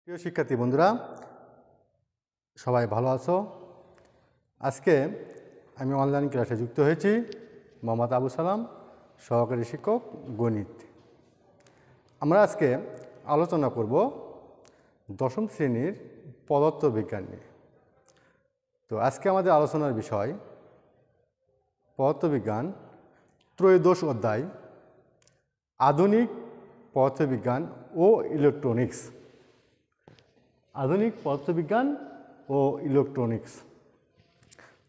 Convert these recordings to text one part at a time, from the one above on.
প্রিয় শিক্ষার্থী বন্ধুরা, সবাই ভালো আছো? আজকে আমি অনলাইন ক্লাসে যুক্ত হয়েছি। মোহাম্মদ আবু সালাম, সহকারী শিক্ষক, গণিত। আমরা আজকে আলোচনা করব দশম শ্রেণীর পদার্থবিজ্ঞান নিয়ে। তো আজকে আমাদের আলোচনার বিষয় পদার্থবিজ্ঞান ত্রয়োদশ অধ্যায়, আধুনিক পদার্থবিজ্ঞান ও ইলেকট্রনিক্স। আধুনিক পদার্থবিজ্ঞান ও ইলেকট্রনিক্স।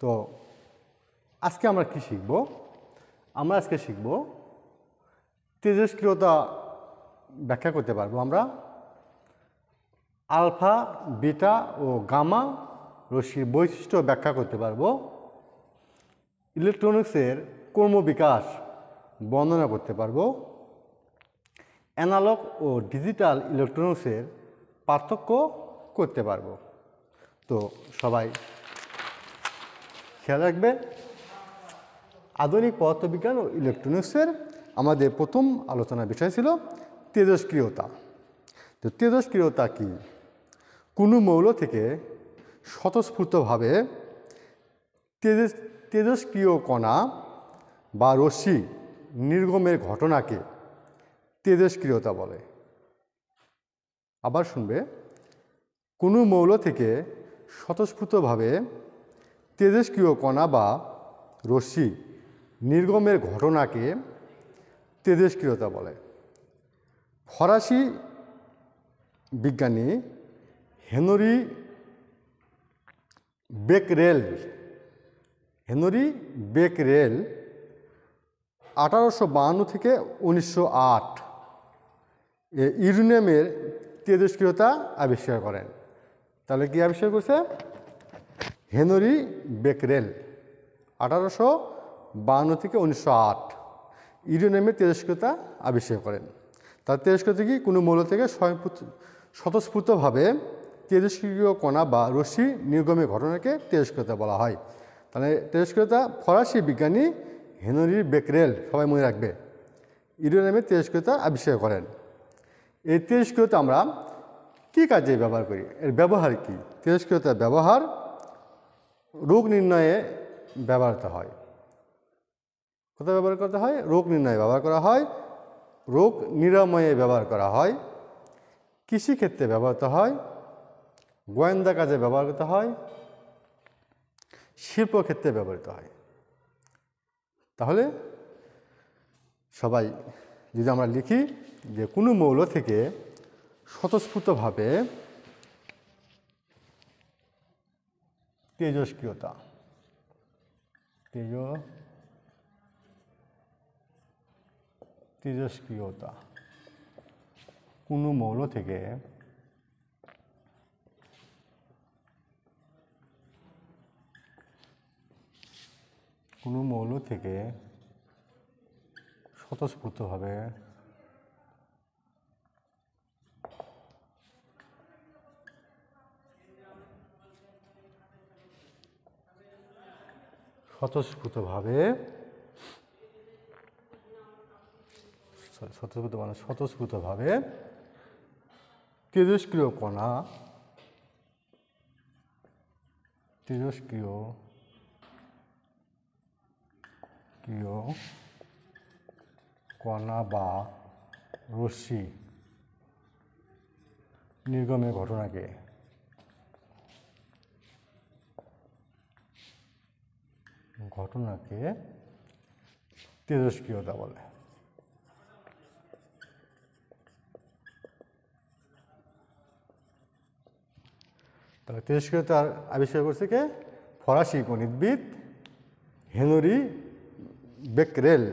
তো আজকে আমরা কি শিখব? আমরা আজকে শিখব তেজস্ক্রিয়তা ব্যাখ্যা করতে পারবো আমরা, আলফা, বিটা ও গামা রশ্মির বৈশিষ্ট্য ব্যাখ্যা করতে পারবো, ইলেকট্রনিক্সের ক্রমবিকাশ বর্ণনা করতে পারবো, অ্যানালগ ও ডিজিটাল ইলেকট্রনিক্সের পার্থক্য করতে পারবো। তো সবাই খেয়াল রাখবে, আধুনিক পদার্থবিজ্ঞান ও ইলেকট্রনিক্সের আমাদের প্রথম আলোচনার বিষয় ছিল তেজস্ক্রিয়তা। তো তেজস্ক্রিয়তা কি? কোনো মৌল থেকে স্বতঃস্ফূর্তভাবে তেজস্ক্রিয় কণা বা রশ্মি নির্গমের ঘটনাকে তেজস্ক্রিয়তা বলে। আবার শুনবে, কোনো মৌল থেকে স্বতঃস্ফূর্তভাবে তেজস্ক্রিয় কণা বা রশ্মি নির্গমের ঘটনাকে তেজস্ক্রিয়তা বলে। ফরাসি বিজ্ঞানী হেনরি বেকরেল 1852 থেকে 1908 ইউরেনিয়ামের তেজস্ক্রিয়তা আবিষ্কার করেন। তাহলে কি আবিষ্কার করছে? হেনরি বেকরেল 1852 থেকে 1908 ইউরেনিয়ামের তেজস্ক্রিয়তা আবিষ্কার করেন। তার তেজস্ক্রিয়তা কি? কোনো মৌল থেকে স্বতঃস্ফূর্তভাবে তেজস্ক্রিয় কণা বা রশ্মি নির্গমের ঘটনাকে তেজস্ক্রিয়তা বলা হয়। তাহলে তেজস্ক্রিয়তা ফরাসি বিজ্ঞানী হেনরি বেকরেল, সবাই মনে রাখবে, ইউরেনিয়ামের তেজস্ক্রিয়তা আবিষ্কার করেন। এই তেজস্ক্রিয়তা আমরা কী কাজে ব্যবহার করি? এর ব্যবহার কি? তেজস্ক্রিয়তার ব্যবহার রোগ নির্ণয়ে ব্যবহৃত হয়। কোথায় ব্যবহার করতে হয়? রোগ নির্ণয়ে ব্যবহার করা হয়, রোগ নিরাময়ে ব্যবহার করা হয়, কৃষিক্ষেত্রে ব্যবহৃত হয়, গোয়েন্দা কাজে ব্যবহার করতে হয়, শিল্পক্ষেত্রে ব্যবহৃত হয়। তাহলে সবাই যদি আমরা লিখি যে কোনো মৌল থেকে স্বতঃস্ফূর্তভাবে তেজস্ক্রিয়তা কোনো মৌল থেকে স্বতঃস্ফূর্তভাবে তেজস্ক্রিয় কণা বা রশ্মি নির্গমের ঘটনাকে তেজস্ক্রিয়তা বলে। তাহলে তেজস্ক্রিয়তার আবিষ্কার করছে কে? ফরাসি গণিতবিদ হেনরি বেকরেল।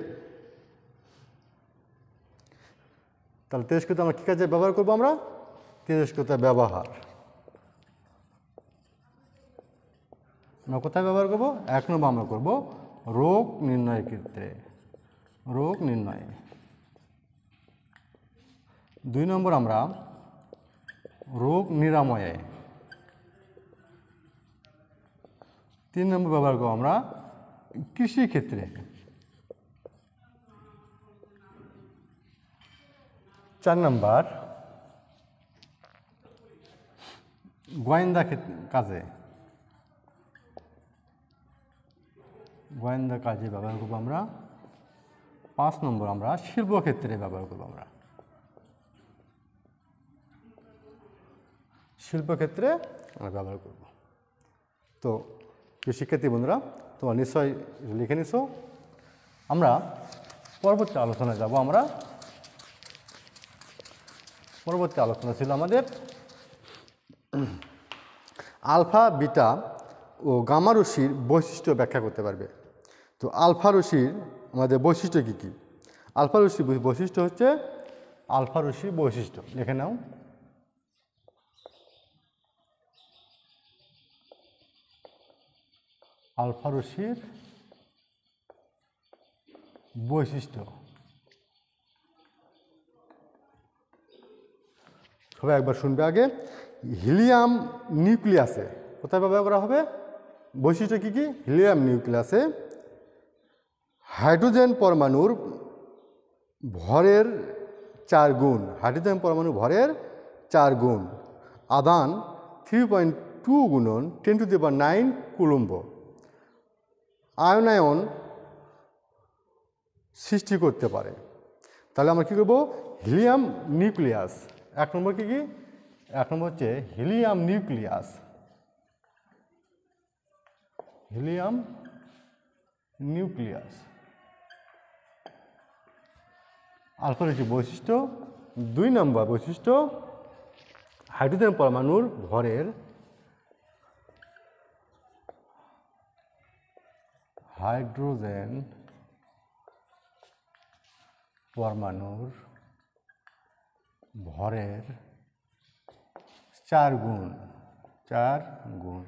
তাহলে তেজস্ক্রিয়তা আমরা কী কাজে ব্যবহার করবো? আমরা তেজস্ক্রিয়তা ব্যবহার আমরা কোথায় ব্যবহার করবো? 1 নম্বর আমরা করবো রোগ নির্ণয়ের ক্ষেত্রে, রোগ নির্ণয়ে। 2 নম্বর আমরা রোগ নিরাময়ে। 3 নম্বর ব্যবহার করবো আমরা কৃষিক্ষেত্রে। 4 নম্বর গোয়েন্দা কাজে ব্যবহার করব আমরা। 5 নম্বর আমরা শিল্পক্ষেত্রে ব্যবহার করব আমরা। শিল্পক্ষেত্রে আমরা ব্যবহার করব। তো প্রিয় শিক্ষার্থী বন্ধুরা, তোমরা নিশ্চয়ই লিখে নিছো। আমরা পরবর্তী আলোচনায় যাব। আমরা পরবর্তী আলোচনা ছিল আমাদের আলফা, বিটা ও গামা রশ্মির বৈশিষ্ট্য ব্যাখ্যা করতে পারবে। তো আলফা রশ্মির আমাদের বৈশিষ্ট্য কী কী? আলফা রশ্মির বৈশিষ্ট্য হচ্ছে, আলফা রশ্মির বৈশিষ্ট্য লিখে নাও। আলফা রশ্মির বৈশিষ্ট্য, সবাই একবার শুনবে আগে। হিলিয়াম নিউক্লিয়াসে কোথায় ব্যবহার করা হবে? বৈশিষ্ট্য কী কী? হিলিয়াম নিউক্লিয়াসে হাইড্রোজেন পরমাণুর ভরের 4 গুণ, হাইড্রোজেন পরমাণু ভরের 4 গুণ, আধান 3.2 গুণন 10⁹ কুলম্ব আয়নায়ন সৃষ্টি করতে পারে। তাহলে আমরা কী করব? Helium nucleus. 1 নম্বর কী কী? 1 নম্বর হচ্ছে হিলিয়াম নিউক্লিয়াস। হিলিয়াম নিউক্লিয়াস আলফার একটি বৈশিষ্ট্য। 2 নম্বর বৈশিষ্ট্য, হাইড্রোজেন পরমাণুর ভরের, হাইড্রোজেন পরমাণুর ভরের 4 গুণ, 4 গুণ।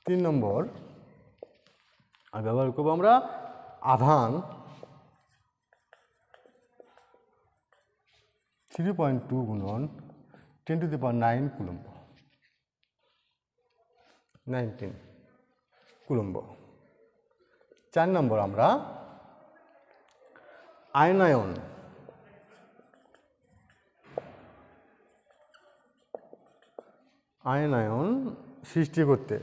3 নম্বর ব্যবহার করব আমরা আধান 3.2 গুণন 10⁹ কুলম্ব, 19 কুলম্ব। 4 নম্বর আমরা আয়নায়ন, আয়নায়ন সৃষ্টি করতে।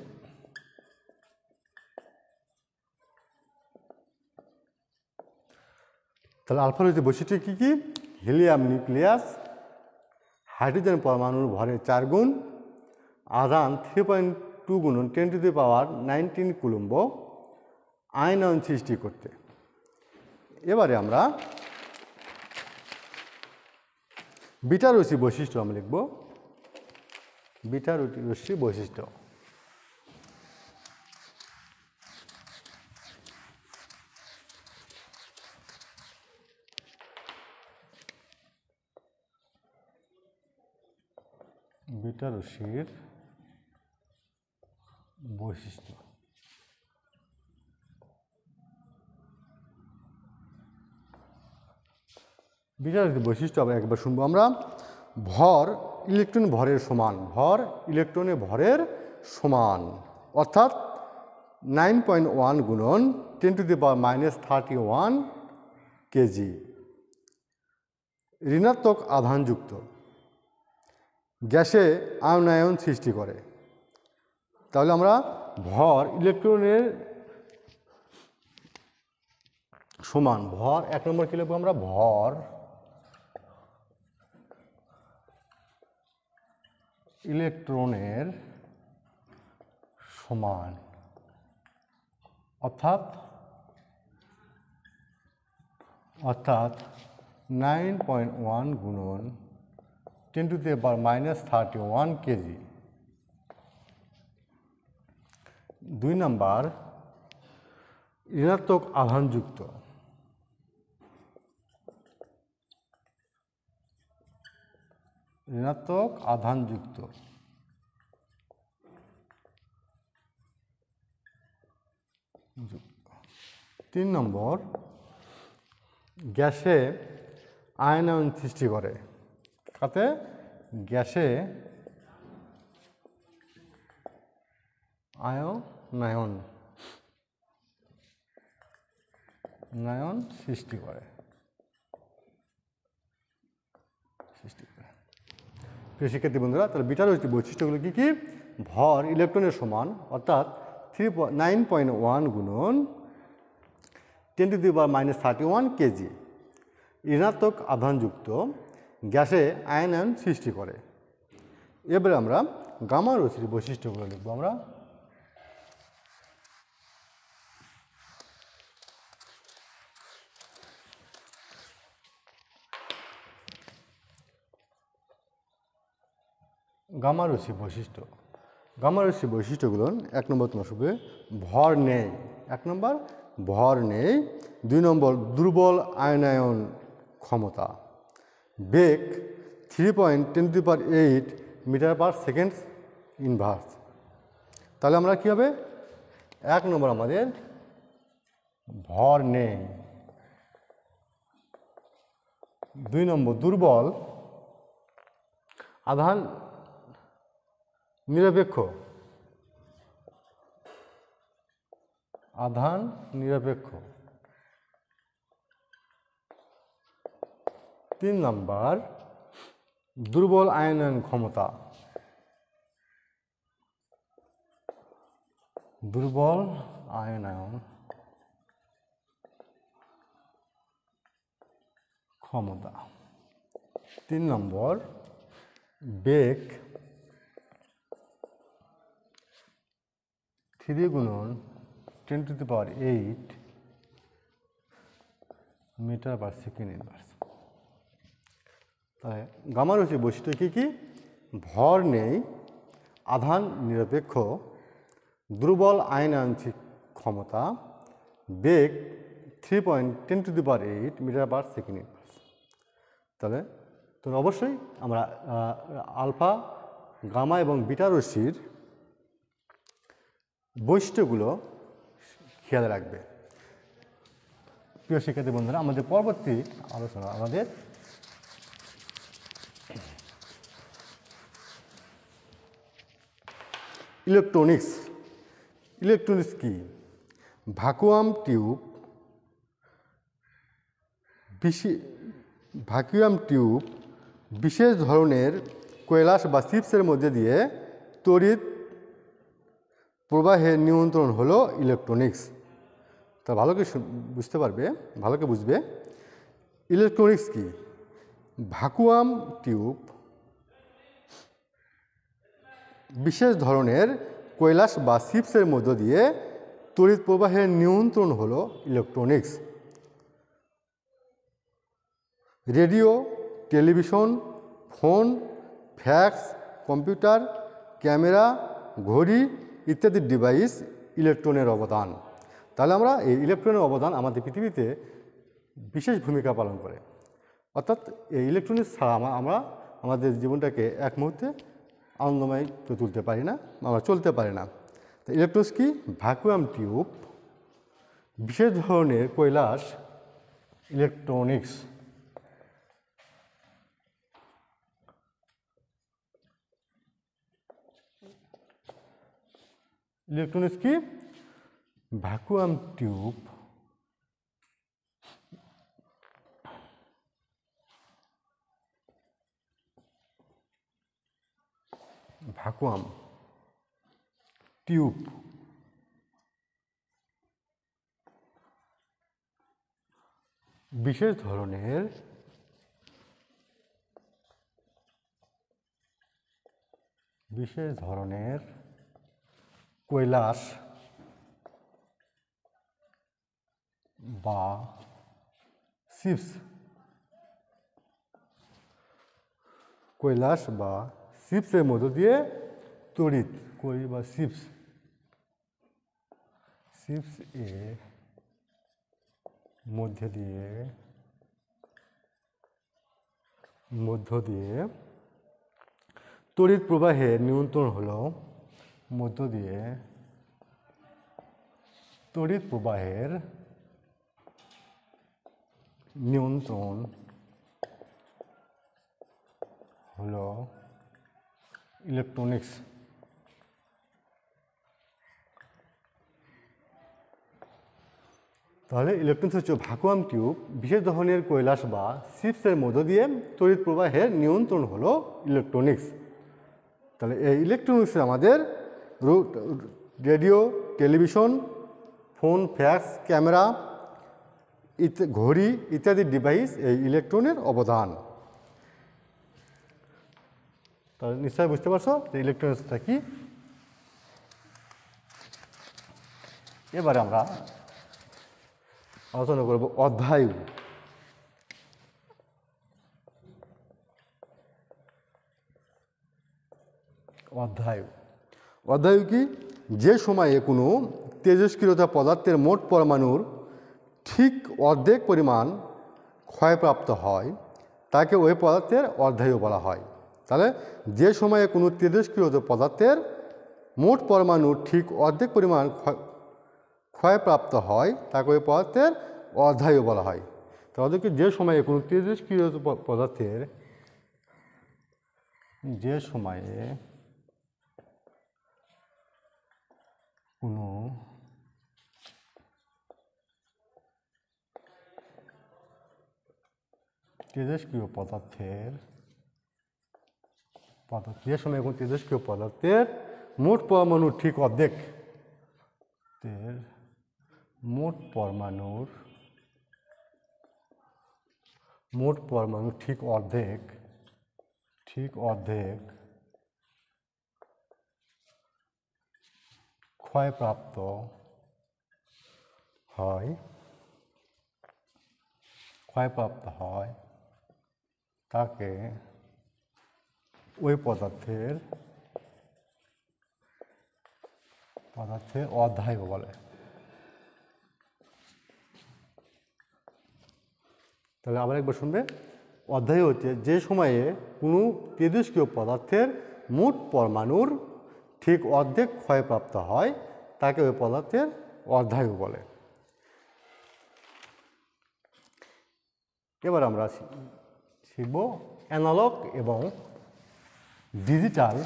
তাহলে আলফার হচ্ছে বৈশিষ্ট্য কী কী? হিলিয়াম নিউক্লিয়াস, হাইড্রোজেন পরমাণুর ভরের 4 গুণ, আধান 3.2 গুণন 10⁻19 কুলম্ব আয়নায়ন সৃষ্টি করতে। এবারে আমরা বিটা রশ্মি বৈশিষ্ট্য আমরা লিখব। বিটা রশ্মি বৈশিষ্ট্য, বিটা রশ্মির বৈশিষ্ট্য। বিটা রশ্মির বৈশিষ্ট্য আবার একবার শুনবো আমরা। ভর ইলেকট্রন ভরের সমান, ভর ইলেকট্রনের ভরের সমান, অর্থাৎ 9.1 গুণন 10⁻31 কেজি। ঋণাত্মক আধানযুক্ত, গ্যাসে আয়নায়ন সৃষ্টি করে। তাহলে আমরা ভর ইলেকট্রনের সমান, ভর 1 নম্বর কী লিখবো আমরা? ভর ইলেকট্রনের সমান, অর্থাৎ 9.1 গুণন 10⁻31 কেজি। 2 নম্বর ঋণাত্মক আধানযুক্ত, ঋণাত্মক আধানযুক্ত 3 নম্বর গ্যাসে আয়নায়ন সৃষ্টি করে। তাতে গ্যাসে আয়নায়ন সৃষ্টি করে। প্রিয় শিক্ষার্থী বন্ধুরা, তাহলে বিটা রশ্মির বৈশিষ্ট্যগুলো কী কী? ভর ইলেকট্রনের সমান, অর্থাৎ 9.1 গুণন 10⁻31 কেজি। ঋণাত্মক আধানযুক্ত গ্যাসে আয়নায়ন সৃষ্টি করে। এবারে আমরা গামা রশ্মির বৈশিষ্ট্যগুলো লিখব। আমরা গামা রশ্মির বৈশিষ্ট্য। গামা রশ্মির বৈশিষ্ট্যগুলো 1 নম্বর তোমার সঙ্গে ভর নেই। 1 নম্বর ভর নেই। 2 নম্বর দুর্বল আয়নায়ন ক্ষমতা। বেগ 3.10⁸ মিটার/সেকেন্ড ইনভার্স। তাহলে আমরা কী হবে? 1 নম্বর আমাদের ভর নেই। 2 নম্বর দুর্বল আধান নিরপেক্ষ। আধান নিরপেক্ষ। 3 নম্বর দুর্বল আয়নায়ন ক্ষমতা। দুর্বল আয়নায়ন ক্ষমতা। 3 নম্বর বেগ 3 গুণন 10⁸ মিটার/সেকেন্ড ইনভার্স। তাহলে গামা রশ্মির বৈশিষ্ট্য কী কী? ভর নেই, আধান নিরপেক্ষ, দুর্বল আয়নায়ন ক্ষমতা, বেগ 3.10⁸ মিটার/সেকেন্ড ইনভার্স। তাহলে তো অবশ্যই আমরা আলফা, গামা এবং বিটা রশ্মির বৈশিষ্ট্যগুলো খেয়াল রাখবে। প্রিয় শিক্ষার্থী বন্ধুরা, আমাদের পরবর্তী আলোচনা আমাদের ইলেকট্রনিক্স। ইলেকট্রনিক্স কি? ভ্যাকুয়াম টিউব বিশেষ ধরনের কৈলাস বা চিপসের মধ্যে দিয়ে তড়িৎ প্রবাহের নিয়ন্ত্রণ হলো ইলেকট্রনিক্স। তা ভালো করে বুঝতে পারবে, ভালো করে বুঝবে। ইলেকট্রনিক্স কি? ভ্যাকুয়াম টিউব বিশেষ ধরনের কৈলাস বা চিপসের মধ্য দিয়ে তড়িৎ প্রবাহের নিয়ন্ত্রণ হলো electronics. Radio, television, phone, fax, computer, camera, ঘড়ি ইত্যাদি ডিভাইস ইলেকট্রনের অবদান। তাহলে আমরা এই ইলেকট্রনের অবদান আমাদের পৃথিবীতে বিশেষ ভূমিকা পালন করে। অর্থাৎ এই ইলেকট্রনিক্স ছাড়া আমরা আমাদের জীবনটাকে এক মুহূর্তে আনন্দময় করে তুলতে পারি না, আমরা চলতে পারি না। তো ইলেকট্রনিক্স কি? ভ্যাকুয়াম টিউব বিশেষ ধরনের কৈলাস ইলেকট্রনিক্স। ইলেকট্রনিক্স কি? ভ্যাকুয়াম টিউব ভ্যাকুয়াম টিউব বিশেষ ধরনের কৈলাস বা চিপস। কৈলাস বা চিপসের মধ্য দিয়ে তড়িৎ চিপস এর মধ্য দিয়ে তড়িৎ প্রবাহের নিয়ন্ত্রণ হলো তড়িৎ প্রবাহের নিয়ন্ত্রণ হলো ইলেকট্রনিক্স। তাহলে ইলেকট্রন হচ্ছে ভ্যাকুয়াম টিউব, বিশেষ ধরনের কৈলাস বা চিপসের মধ্য দিয়ে তড়িৎ প্রবাহের নিয়ন্ত্রণ হলো ইলেকট্রনিক্স। তাহলে এই ইলেকট্রনিক্সে আমাদের radio, television, phone, fax, camera, ঘড়ি ইত্যাদি ডিভাইস এই ইলেকট্রনের অবদান। তাহলে নিশ্চয়ই বুঝতে পারছো যে ইলেকট্রনিক্সটা কি। এবারে আমরা আলোচনা করব অধ্যায়ু। অধ্যায়ু কি? যে সময়ে কোনো তেজস্ক্রিয়তা পদার্থের মোট পরমাণুর ঠিক অর্ধেক পরিমাণ ক্ষয়প্রাপ্ত হয় তাকে ওই পদার্থের অধ্যায়ু বলা হয়। তাহলে যে সময়ে কোনো তেজস্ক্রিয়তা পদার্থের মোট পরমাণুর ঠিক অর্ধেক পরিমাণ ক্ষয়প্রাপ্ত হয় তাকে ওই পদার্থের অধ্যায়ু বলা হয়। তাহলে কি যে সময়ে কোনো তেজস্ক্রিয় পদার্থের কোনো তেজস্ক্রিয় পদার্থের মোট পরমাণুর ঠিক অর্ধেক ঠিক অর্ধেক ক্ষয়প্রাপ্ত হয় তাকে ওই পদার্থের অধ্যায়ু বলে। তাহলে আবার একবার শুনবে, অধ্যায়ু হচ্ছে যে সময়ে কোনো তেজস্ক্রিয় পদার্থের মোট পরমাণুর ঠিক অর্ধেক ক্ষয়প্রাপ্ত হয় তাকে ওই পদার্থের অধ্যায়ু বলে। এবার আমরা শিখব অ্যানালগ এবং ডিজিটাল।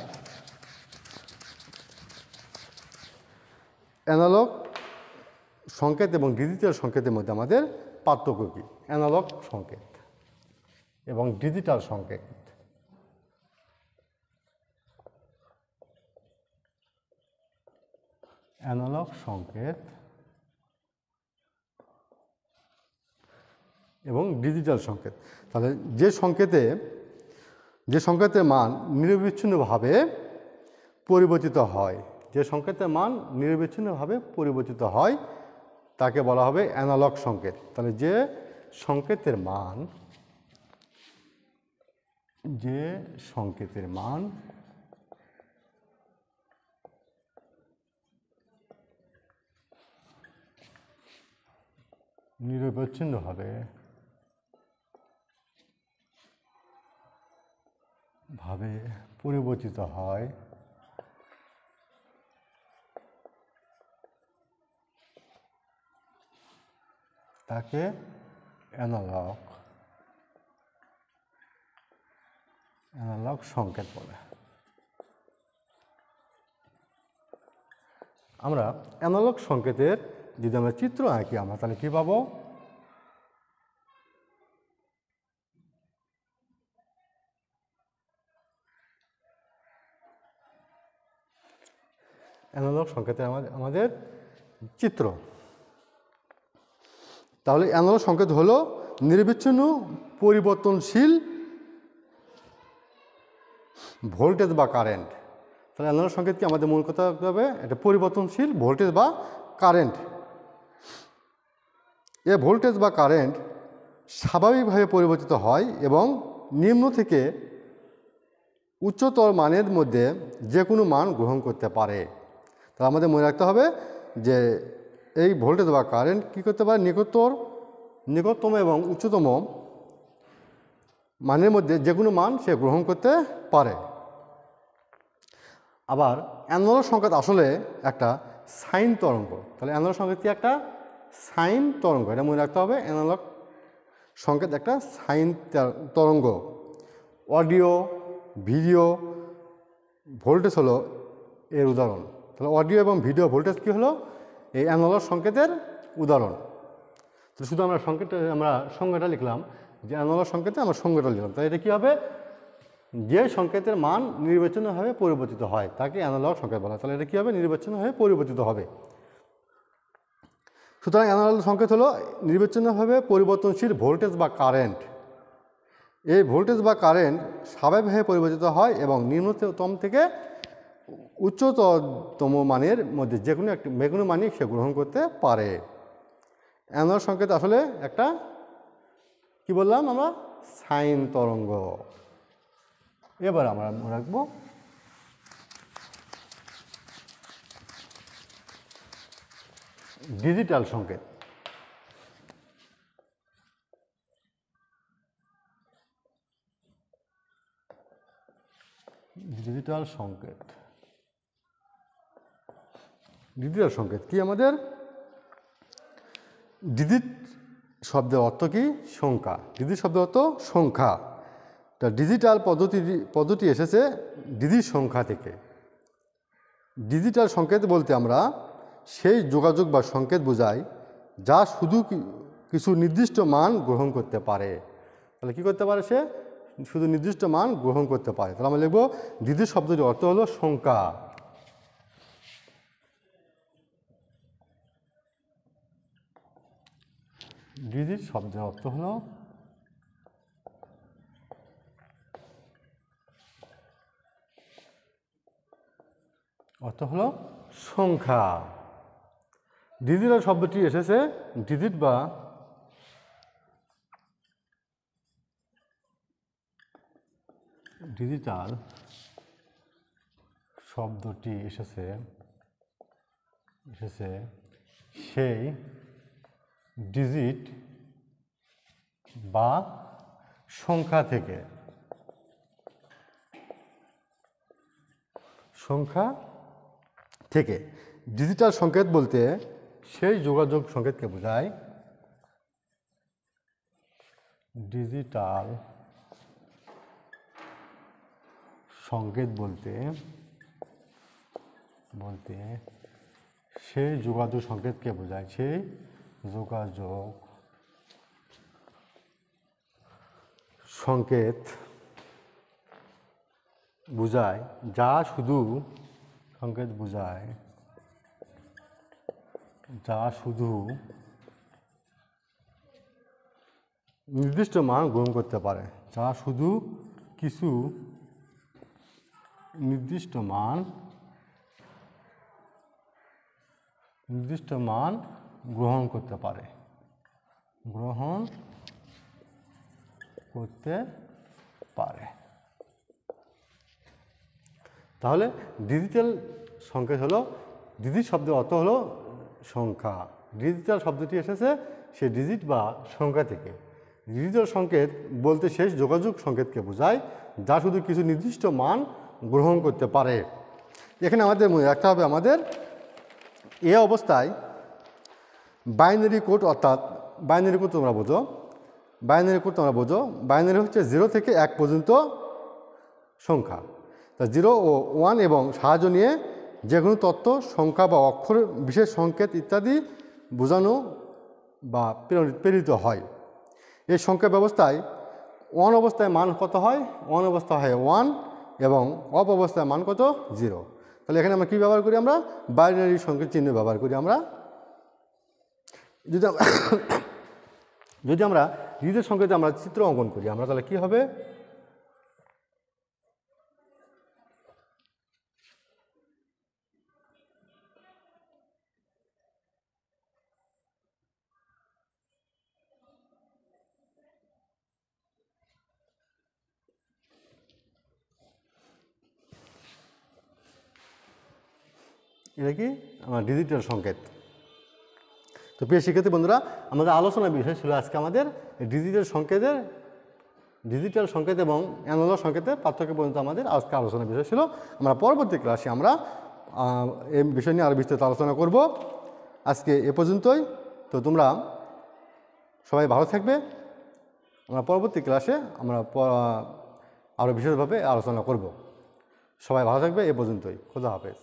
অ্যানালগ সংকেত এবং ডিজিটাল সংকেতের মধ্যে আমাদের পার্থক্য কী? অ্যানালগ সংকেত এবং ডিজিটাল সংকেত। অ্যানালগ সংকেত এবং ডিজিটাল সংকেত। তাহলে যে সংকেতের মান নিরবিচ্ছিন্নভাবে পরিবর্তিত হয় তাকে বলা হবে অ্যানালগ সংকেত। তাহলে যে সংকেতের মান নিরবিচ্ছিন্নভাবে পরিবর্তিত হয় তাকে অ্যানালগ সংকেত বলে। আমরা অ্যানালগ সংকেতের যদি আমরা চিত্র আঁকি আমরা তাহলে কী পাবো? অ্যানালগ সংকেতের আমাদের চিত্র। তাহলে অ্যানালগ সংকেত হলো নিরবিচ্ছিন্ন পরিবর্তনশীল ভোল্টেজ বা কারেন্ট। তাহলে অ্যানালগ সংকেত কি আমাদের মূল কথা রাখতে হবে, এটা পরিবর্তনশীল ভোল্টেজ বা কারেন্ট। এ ভোল্টেজ বা কারেন্ট স্বাভাবিকভাবে পরিবর্তিত হয় এবং নিম্ন থেকে উচ্চতর মানের মধ্যে যে কোনো মান গ্রহণ করতে পারে। তাহলে আমাদের মনে রাখতে হবে যে এই ভোল্টেজ বা কারেন্ট কী করতে পারে, নিকটতম এবং উচ্চতম মানের মধ্যে যে কোনো মান সে গ্রহণ করতে পারে। আবার অ্যানালগ সংকেত আসলে একটা সাইন তরঙ্গ। তাহলে অ্যানালগ সংকেত কি? একটা সাইন তরঙ্গ। এটা মনে রাখতে হবে, অ্যানালগ সংকেত একটা সাইন তরঙ্গ। অডিও, ভিডিও ভোল্টেজ হলো এর উদাহরণ। তাহলে অডিও এবং ভিডিও ভোল্টেজ কী হলো? এই অ্যানালগ সংকেতের উদাহরণ। তো শুধু আমরা সংজ্ঞাটা লিখলাম, যে অ্যানালগ সংকেতে আমরা সংজ্ঞাটা লিখলাম। তাই এটা কী হবে, যে সংকেতের মান নির্বাচনীয়ভাবে পরিবর্তিত হয় তাকে অ্যানালগ সংকেত বলা হয়। তাহলে এটা কী হবে, নির্বাচনীয়ভাবে পরিবর্তিত হবে। সুতরাং অ্যানালগ সংকেত হলো নির্বাচনীয়ভাবে পরিবর্তনশীল ভোল্টেজ বা কারেন্ট। এই ভোল্টেজ বা কারেন্ট স্বাভাবিকভাবে পরিবর্তিত হয় এবং নিম্নতম থেকে উচ্চতম মানের মধ্যে যে কোনো মানই সে গ্রহণ করতে পারে। অ্যানালগ সংকেত আসলে একটা কি বললাম আমরা, সাইন তরঙ্গ। এবার আমরা রাখবো ডিজিটাল সংকেত। ডিজিটাল সংকেত কি আমাদের, ডিজিট শব্দের অর্থ কি, সংখ্যা। ডিজিট শব্দের অর্থ সংখ্যা। তা ডিজিটাল পদ্ধতি এসেছে ডিজিট সংখ্যা থেকে। ডিজিটাল সংকেত বলতে আমরা সেই যোগাযোগ বা সংকেত বোঝাই যা শুধু কিছু নির্দিষ্ট মান গ্রহণ করতে পারে। তাহলে কী করতে পারে, সে শুধু নির্দিষ্ট মান গ্রহণ করতে পারে। তাহলে আমরা লিখব ডিজিট শব্দটির অর্থ হলো সংখ্যা। ডিজিট শব্দের অর্থ হলো সংখ্যা। ডিজিটাল শব্দটি এসেছে ডিজিট বা ডিজিটাল শব্দটি এসেছে সেই ডিজিট বা সংখ্যা থেকে। ডিজিটাল সংকেত বলতে সেই যোগাযোগ সংকেতকে বোঝায়। ডিজিটাল সংকেত বলতে সেই যোগাযোগ সংকেতকে বোঝায়, সেই যোগাযোগ সংকেত বোঝায় যা শুধু নির্দিষ্ট মান গ্রহণ করতে পারে। যা শুধু কিছু নির্দিষ্ট মান গ্রহণ করতে পারে। তাহলে ডিজিটাল সংকেত হলো, ডিজিট শব্দের অর্থ হলো সংখ্যা। ডিজিটাল শব্দটি এসেছে সেই ডিজিট বা সংখ্যা থেকে। ডিজিটাল সংকেত বলতে শেষ যোগাযোগ সংকেতকে বোঝায় যা শুধু কিছু নির্দিষ্ট মান গ্রহণ করতে পারে। এখানে আমাদের মনে রাখতে হবে, আমাদের এ অবস্থায় বাইনারি কোড, অর্থাৎ বাইনারি কোড তোমরা বোঝো, বাইনারি হচ্ছে 0 থেকে 1 পর্যন্ত সংখ্যা। তা 0 ও 1 এবং সাহায্য নিয়ে যে কোনো তথ্য, সংখ্যা বা অক্ষর, বিশেষ সংকেত ইত্যাদি বোঝানো বা প্রেরিত হয়। এই সংখ্যা ব্যবস্থায় অন অবস্থায় মান কত হয়, অন অবস্থা হয় 1 এবং অফ অবস্থায় মান কত, 0। তাহলে এখানে আমরা কী ব্যবহার করি, আমরা বাইনারি সংকেত চিহ্ন ব্যবহার করি। আমরা যদি আমরা ডিজিটাল সংকেতে আমরা চিত্র অঙ্কন করি, আমরা তাহলে কী হবে, এটা কি আমার ডিজিটাল সংকেত। তো প্রিয় শিক্ষার্থী বন্ধুরা, আমাদের আলোচনার বিষয় ছিল আজকে আমাদের ডিজিটাল সংকেত এবং অ্যানালগ সংকেতের পার্থক্য পর্যন্ত আমাদের আজকে আলোচনার বিষয় ছিল। আমরা পরবর্তী ক্লাসে আমরা এই বিষয় নিয়ে আরও বিস্তারিত আলোচনা করব। আজকে এ পর্যন্তই। তো তোমরা সবাই ভালো থাকবে। আমরা পরবর্তী ক্লাসে আমরা আরও বিশেষভাবে আলোচনা করব। সবাই ভালো থাকবে। এ পর্যন্তই। খোদা হাফেজ।